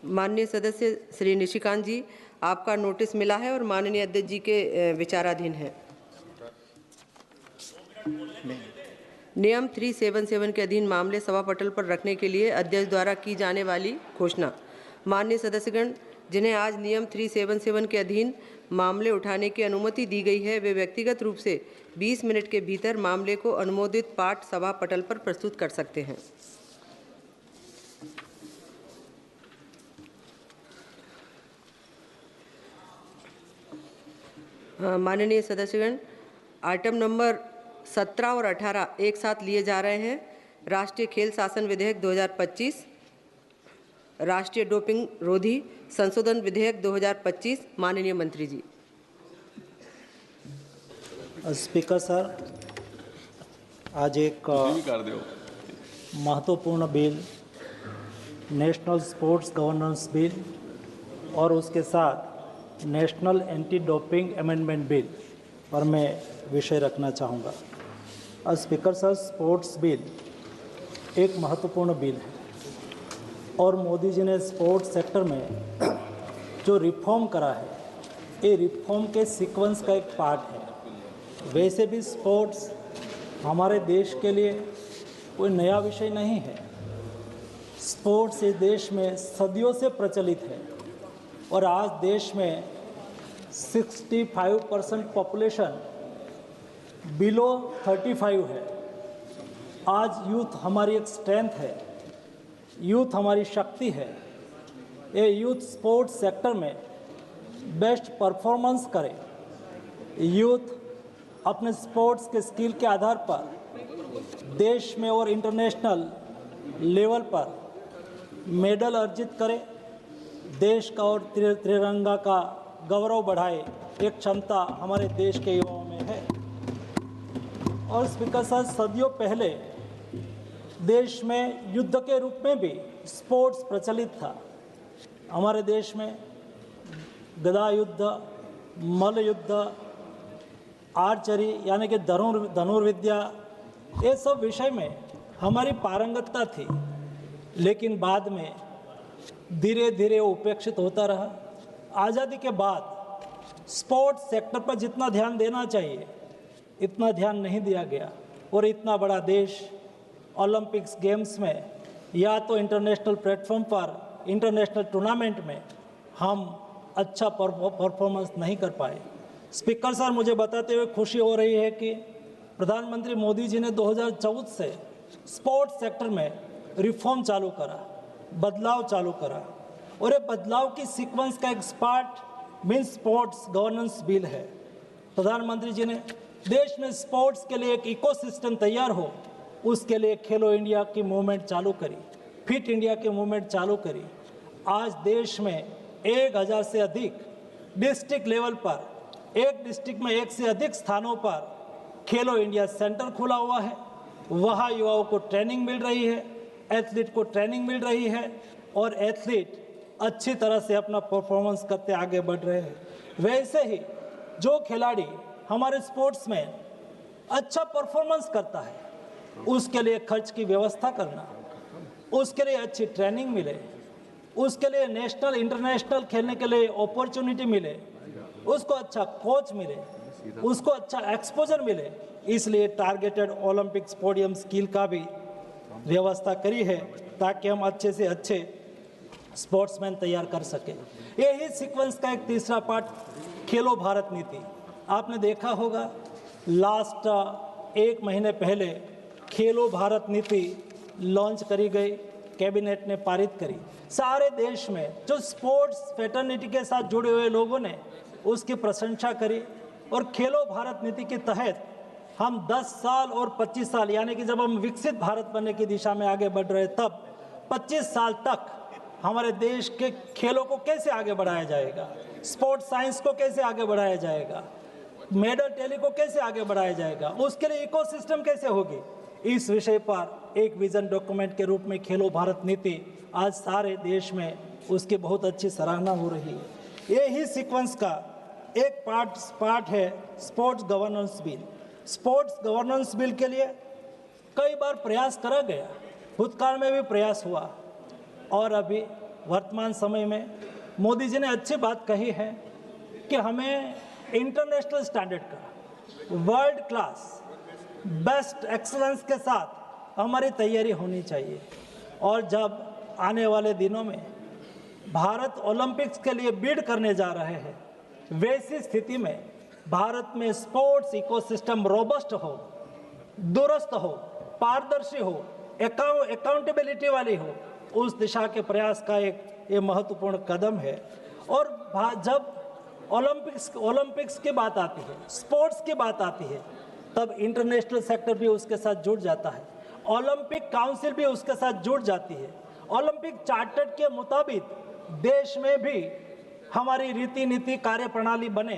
माननीय सदस्य श्री निशिकांत जी, आपका नोटिस मिला है और माननीय अध्यक्ष जी के विचाराधीन है। नियम 377 के अधीन मामले सभा पटल पर रखने के लिए अध्यक्ष द्वारा की जाने वाली घोषणा। माननीय सदस्यगण, जिन्हें आज नियम 377 के अधीन मामले उठाने की अनुमति दी गई है, वे व्यक्तिगत रूप से 20 मिनट के भीतर मामले को अनुमोदित पाठ सभा पटल पर प्रस्तुत कर सकते हैं। माननीय सदस्यगण, आइटम नंबर 17 और 18 एक साथ लिए जा रहे हैं। राष्ट्रीय खेल शासन विधेयक 2025, राष्ट्रीय डोपिंग रोधी संशोधन विधेयक 2025। माननीय मंत्री जी। स्पीकर सर, आज एक महत्वपूर्ण bill, national sports governance bill और उसके साथ national anti doping amendment bill पर मैं विषय रखना चाहूँगा। स्पीकर सर, स्पोर्ट्स बिल एक महत्वपूर्ण बिल है और मोदी जी ने स्पोर्ट्स सेक्टर में जो रिफॉर्म करा है, ये रिफॉर्म के सीक्वेंस का एक पार्ट है। वैसे भी स्पोर्ट्स हमारे देश के लिए कोई नया विषय नहीं है। स्पोर्ट्स इस देश में सदियों से प्रचलित है और आज देश में 65% पॉपुलेशन बिलो 35 है। आज यूथ हमारी एक स्ट्रेंथ है, यूथ हमारी शक्ति है। ये यूथ स्पोर्ट्स सेक्टर में बेस्ट परफॉर्मेंस करे, यूथ अपने स्पोर्ट्स के स्किल के आधार पर देश में और इंटरनेशनल लेवल पर मेडल अर्जित करे, देश का और तिरंगा का गौरव बढ़ाए, एक क्षमता हमारे देश के युवाओं में है। और स्पीकर साहब, सदियों पहले देश में युद्ध के रूप में भी स्पोर्ट्स प्रचलित था। हमारे देश में गदा युद्ध, मल्ल युद्ध, आर्चरी यानी कि धनुर्विद्या, ये सब विषय में हमारी पारंगतता थी, लेकिन बाद में धीरे धीरे उपेक्षित होता रहा। आज़ादी के बाद स्पोर्ट्स सेक्टर पर जितना ध्यान देना चाहिए इतना ध्यान नहीं दिया गया और इतना बड़ा देश ओलंपिक्स गेम्स में या तो इंटरनेशनल प्लेटफॉर्म पर, इंटरनेशनल टूर्नामेंट में हम अच्छा परफॉर्मेंस नहीं कर पाए। स्पीकर सर, मुझे बताते हुए खुशी हो रही है कि प्रधानमंत्री मोदी जी ने 2014 से स्पोर्ट्स सेक्टर में रिफॉर्म चालू करा, बदलाव चालू करा और ये बदलाव की सीक्वेंस का एक part means sports governance bill है। प्रधानमंत्री जी ने देश में स्पोर्ट्स के लिए एक इकोसिस्टम तैयार हो, उसके लिए खेलो इंडिया की मूवमेंट चालू करी, फिट इंडिया की मूवमेंट चालू करी। आज देश में 1000 से अधिक डिस्ट्रिक्ट लेवल पर, एक डिस्ट्रिक्ट में 1 से अधिक स्थानों पर खेलो इंडिया सेंटर खुला हुआ है। वहाँ युवाओं को ट्रेनिंग मिल रही है, एथलीट को ट्रेनिंग मिल रही है और एथलीट अच्छी तरह से अपना परफॉर्मेंस करते आगे बढ़ रहे हैं। वैसे ही जो खिलाड़ी हमारे स्पोर्ट्स में अच्छा परफॉर्मेंस करता है, उसके लिए खर्च की व्यवस्था करना, उसके लिए अच्छी ट्रेनिंग मिले, उसके लिए नेशनल इंटरनेशनल खेलने के लिए अपॉर्चुनिटी मिले, उसको अच्छा कोच मिले, उसको अच्छा एक्सपोजर मिले, इसलिए टारगेटेड ओलंपिक पोडियम स्किल का भी व्यवस्था करी है ताकि हम अच्छे से अच्छे स्पोर्ट्समैन तैयार कर सकें। यही सीक्वेंस का एक तीसरा पार्ट खेलो भारत नीति। आपने देखा होगा लास्ट 1 महीने पहले खेलो भारत नीति लॉन्च करी गई, कैबिनेट ने पारित करी। सारे देश में जो स्पोर्ट्स फ्रेटर्निटी के साथ जुड़े हुए लोगों ने उसकी प्रशंसा करी और खेलो भारत नीति के तहत हम 10 साल और 25 साल यानी कि जब हम विकसित भारत बनने की दिशा में आगे बढ़ रहे, तब 25 साल तक हमारे देश के खेलों को कैसे आगे बढ़ाया जाएगा, स्पोर्ट्स साइंस को कैसे आगे बढ़ाया जाएगा, मेडल टैली को कैसे आगे बढ़ाया जाएगा, उसके लिए इकोसिस्टम कैसे होगी, इस विषय पर एक विजन डॉक्यूमेंट के रूप में खेलो भारत नीति आज सारे देश में उसकी बहुत अच्छी सराहना हो रही है। यही सीक्वेंस का एक पार्ट है sports governance bill. Sports governance bill के लिए कई बार प्रयास करा गया, भूतकाल में भी प्रयास हुआ और अभी वर्तमान समय में मोदी जी ने अच्छी बात कही है कि हमें इंटरनेशनल स्टैंडर्ड का वर्ल्ड क्लास बेस्ट एक्सीलेंस के साथ हमारी तैयारी होनी चाहिए। और जब आने वाले दिनों में भारत ओलंपिक्स के लिए बिड करने जा रहे हैं, वैसी स्थिति में भारत में स्पोर्ट्स इकोसिस्टम रोबस्ट हो, दुरुस्त हो, पारदर्शी हो, अकाउंटेबिलिटी वाली हो, उस दिशा के प्रयास का एक ये महत्वपूर्ण कदम है। और जब ओलंपिक्स की बात आती है, स्पोर्ट्स की बात आती है, तब इंटरनेशनल सेक्टर भी उसके साथ जुड़ जाता है, ओलंपिक काउंसिल भी उसके साथ जुड़ जाती है। ओलंपिक चार्टर के मुताबिक देश में भी हमारी रीति नीति कार्यप्रणाली बने,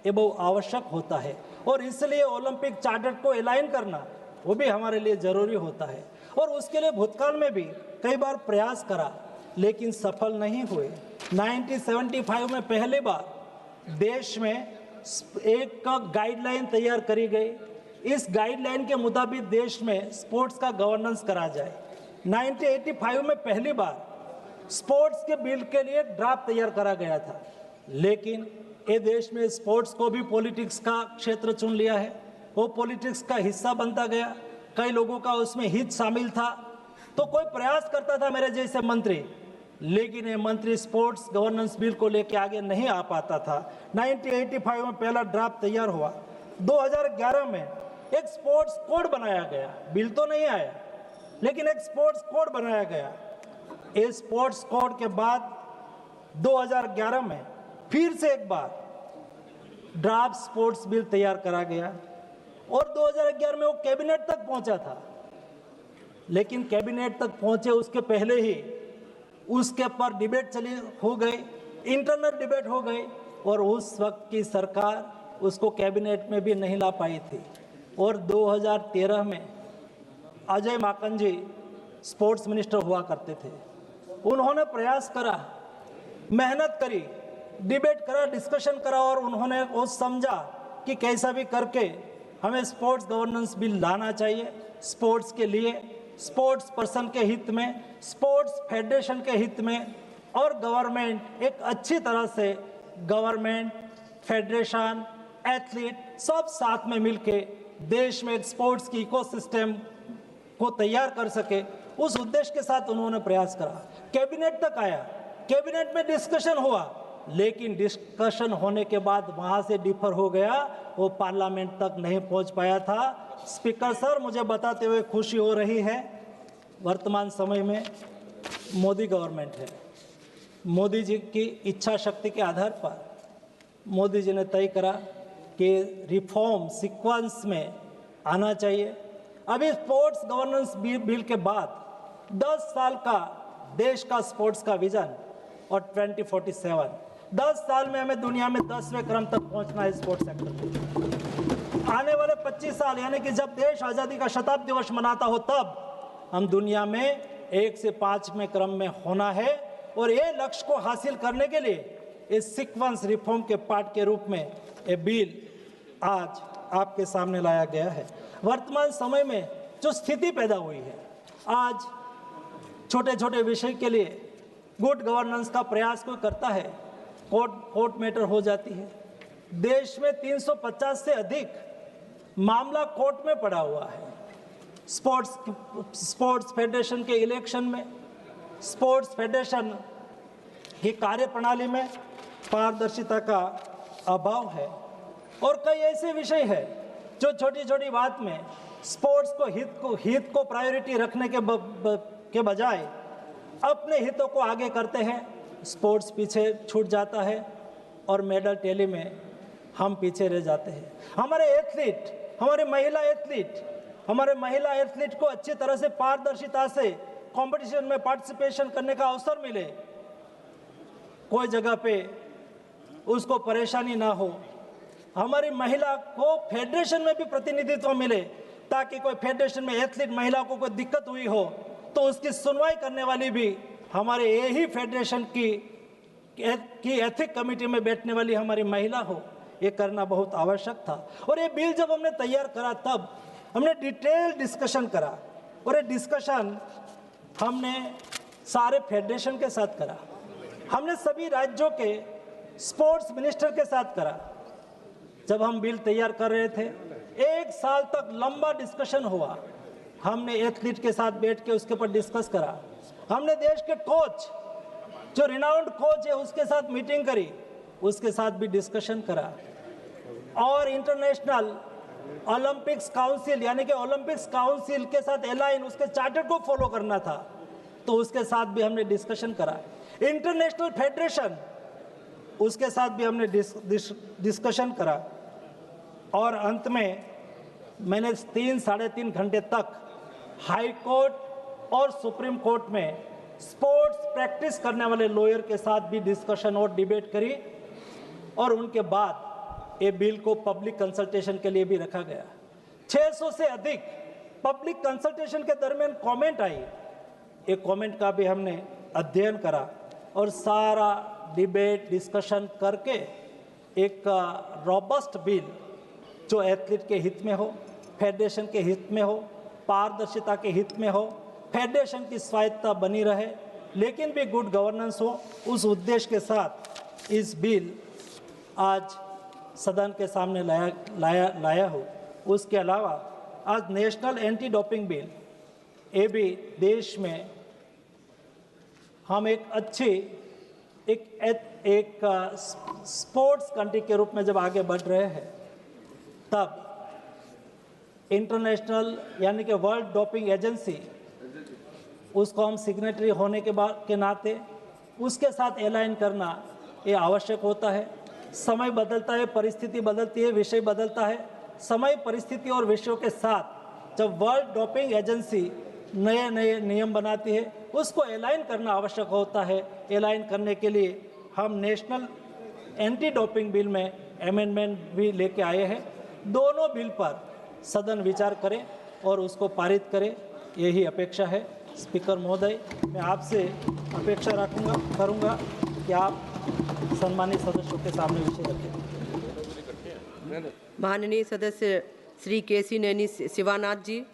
ये बहुत आवश्यक होता है। और इसलिए ओलंपिक चार्टर को अलाइन करना वो भी हमारे लिए ज़रूरी होता है। और उसके लिए भूतकाल में भी कई बार प्रयास करा, लेकिन सफल नहीं हुए। 1975 में पहली बार देश में एक गाइडलाइन तैयार करी गई। इस गाइडलाइन के मुताबिक देश में स्पोर्ट्स का गवर्नेंस करा जाए। 1985 में पहली बार स्पोर्ट्स के बिल के लिए ड्राफ्ट तैयार करा गया था, लेकिन ये देश में स्पोर्ट्स को भी पॉलिटिक्स का क्षेत्र चुन लिया है, वो पॉलिटिक्स का हिस्सा बनता गया। कई लोगों का उसमें हित शामिल था, तो कोई प्रयास करता था मेरे जैसे मंत्री, लेकिन ये मंत्री स्पोर्ट्स गवर्नेंस बिल को लेकर आगे नहीं आ पाता था। 1985 में पहला ड्राफ्ट तैयार हुआ। 2011 में एक स्पोर्ट्स कोड बनाया गया, बिल तो नहीं आया, लेकिन एक स्पोर्ट्स कोड बनाया गया। इस स्पोर्ट्स कोड के बाद 2011 में फिर से एक बार ड्राफ्ट स्पोर्ट्स बिल तैयार करा गया और 2011 में वो कैबिनेट तक पहुंचा था। लेकिन कैबिनेट तक पहुंचे उसके पहले ही उसके पर डिबेट हो गई, इंटरनल डिबेट हो गई, और उस वक्त की सरकार उसको कैबिनेट में भी नहीं ला पाई थी। और 2013 में अजय माकन जी स्पोर्ट्स मिनिस्टर हुआ करते थे। उन्होंने प्रयास करा, मेहनत करी, डिबेट करा, डिस्कशन करा, और उन्होंने वो समझा कि कैसा भी करके हमें स्पोर्ट्स गवर्नेंस बिल लाना चाहिए। स्पोर्ट्स के लिए, स्पोर्ट्स पर्सन के हित में, स्पोर्ट्स फेडरेशन के हित में, और गवर्नमेंट एक अच्छी तरह से गवर्नमेंट, फेडरेशन, एथलीट सब साथ में मिलके देश में एक स्पोर्ट्स की इकोसिस्टम को तैयार कर सके, उस उद्देश्य के साथ उन्होंने प्रयास करा। कैबिनेट तक आया, कैबिनेट में डिस्कशन हुआ, लेकिन डिस्कशन होने के बाद वहां से डिफर हो गया, वो पार्लियामेंट तक नहीं पहुंच पाया था। स्पीकर सर, मुझे बताते हुए खुशी हो रही है, वर्तमान समय में मोदी गवर्नमेंट है। मोदी जी की इच्छा शक्ति के आधार पर मोदी जी ने तय करा कि रिफॉर्म सीक्वेंस में आना चाहिए। अभी स्पोर्ट्स गवर्नेंस बिल के बाद 10 साल का देश का स्पोर्ट्स का विजन और 2047, 10 साल में हमें दुनिया में 10वें क्रम तक पहुंचना है स्पोर्ट्स सेक्टर में। आने वाले 25 साल, यानी कि जब देश आज़ादी का शताब्दी वर्ष मनाता हो, तब हम दुनिया में 1 से 5वें क्रम में होना है। और ये लक्ष्य को हासिल करने के लिए इस सीक्वेंस रिफॉर्म के पार्ट के रूप में ये बिल आज आपके सामने लाया गया है। वर्तमान समय में जो स्थिति पैदा हुई है, आज छोटे छोटे विषय के लिए गुड गवर्नेंस का प्रयास कोई करता है, कोर्ट मैटर हो जाती है। देश में 350 से अधिक मामला कोर्ट में पड़ा हुआ है। स्पोर्ट्स फेडरेशन के इलेक्शन में, स्पोर्ट्स फेडरेशन की कार्यप्रणाली में पारदर्शिता का अभाव है, और कई ऐसे विषय है जो छोटी छोटी बात में स्पोर्ट्स को हित को प्रायोरिटी रखने के बजाय अपने हितों को आगे करते हैं। स्पोर्ट्स पीछे छूट जाता है और मेडल टैली में हम पीछे रह जाते हैं। हमारे एथलीट, हमारे महिला एथलीट को अच्छी तरह से पारदर्शिता से कंपटीशन में पार्टिसिपेशन करने का अवसर मिले, कोई जगह पे उसको परेशानी ना हो। हमारी महिला को फेडरेशन में भी प्रतिनिधित्व मिले, ताकि कोई फेडरेशन में एथलीट महिला को कोई दिक्कत हुई हो तो उसकी सुनवाई करने वाली भी हमारे यही फेडरेशन की एथिक कमेटी में बैठने वाली हमारी महिला हो। ये करना बहुत आवश्यक था। और ये बिल जब हमने तैयार करा, तब हमने डिटेल डिस्कशन करा, और ये डिस्कशन हमने सारे फेडरेशन के साथ करा। हमने सभी राज्यों के स्पोर्ट्स मिनिस्टर के साथ करा। जब हम बिल तैयार कर रहे थे, 1 साल तक लंबा डिस्कशन हुआ। हमने एथलीट के साथ बैठ के उसके ऊपर डिस्कस करा। हमने देश के कोच, जो रिनाउंड कोच है, उसके साथ मीटिंग करी, उसके साथ भी डिस्कशन करा। और इंटरनेशनल ओलंपिक्स काउंसिल यानी कि ओलंपिक्स काउंसिल के साथ अलाइन, उसके चार्टर को फॉलो करना था, तो उसके साथ भी हमने डिस्कशन करा। इंटरनेशनल फेडरेशन, उसके साथ भी हमने डिस्कशन करा। और अंत में मैंने 3-3.5 घंटे तक हाई कोर्ट और सुप्रीम कोर्ट में स्पोर्ट्स प्रैक्टिस करने वाले लॉयर के साथ भी डिस्कशन और डिबेट करी। और उनके बाद ये बिल को पब्लिक कंसल्टेशन के लिए भी रखा गया। 600 से अधिक पब्लिक कंसल्टेशन के दरमियान कमेंट आई। एक कमेंट का भी हमने अध्ययन करा और सारा डिबेट डिस्कशन करके एक रॉबस्ट बिल जो एथलीट के हित में हो, फेडरेशन के हित में हो, पारदर्शिता के हित में हो, फेडरेशन की स्वायत्तता बनी रहे, लेकिन भी गुड गवर्नेंस हो, उस उद्देश्य के साथ इस बिल आज सदन के सामने लाया हो। उसके अलावा आज नेशनल एंटी डोपिंग बिल, ये भी देश में हम एक अच्छी एक स्पोर्ट्स कंट्री के रूप में जब आगे बढ़ रहे हैं, तब इंटरनेशनल यानी कि वर्ल्ड डोपिंग एजेंसी, उसको हम सिग्नेटरी होने के नाते उसके साथ अलाइन करना ये आवश्यक होता है। समय बदलता है, परिस्थिति बदलती है, विषय बदलता है। समय, परिस्थिति और विषयों के साथ जब वर्ल्ड डोपिंग एजेंसी नए नए नियम बनाती है, उसको अलाइन करना आवश्यक होता है। अलाइन करने के लिए हम नेशनल एंटी डोपिंग बिल में अमेंडमेंट भी लेके आए हैं। दोनों बिल पर सदन विचार करे और उसको पारित करे, यही अपेक्षा है। स्पीकर महोदय, मैं आपसे अपेक्षा करूँगा कि आप सम्मानित सदस्यों के सामने विषय रखें। माननीय सदस्य श्री केसी नैनी शिवानाथ जी।